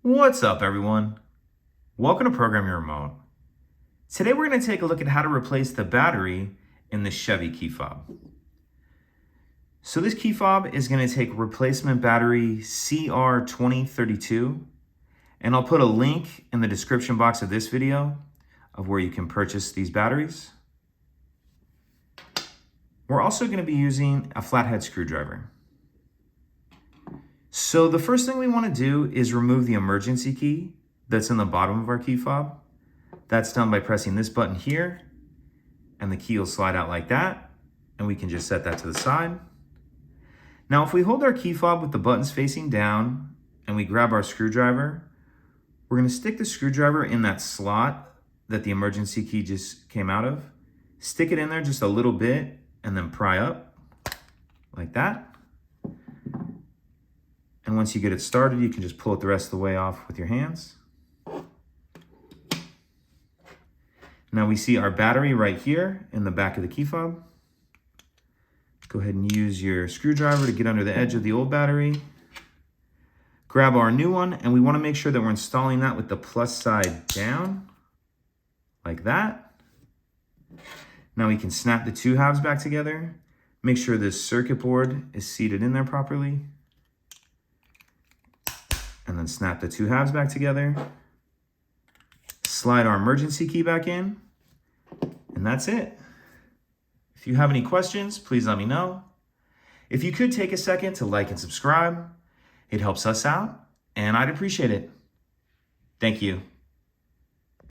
What's up, everyone? Welcome to Program Your Remote. Today we're going to take a look at how to replace the battery in the Chevy key fob. So this key fob is going to take replacement battery CR2032, and I'll put a link in the description box of this video of where you can purchase these batteries. We're also going to be using a flathead screwdriver. So the first thing we want to do is remove the emergency key that's in the bottom of our key fob. That's done by pressing this button here, and the key will slide out like that, and we can just set that to the side. Now, if we hold our key fob with the buttons facing down and we grab our screwdriver, we're going to stick the screwdriver in that slot that the emergency key just came out of. Stick it in there just a little bit and then pry up like that. And once you get it started, you can just pull it the rest of the way off with your hands. Now we see our battery right here in the back of the key fob. Go ahead and use your screwdriver to get under the edge of the old battery. Grab our new one, and we want to make sure that we're installing that with the plus side down, like that. Now we can snap the two halves back together. Make sure this circuit board is seated in there properly. And then snap the two halves back together. Slide our emergency key back in, and that's it. If you have any questions, please let me know. If you could take a second to like and subscribe, it helps us out, and I'd appreciate it. Thank you.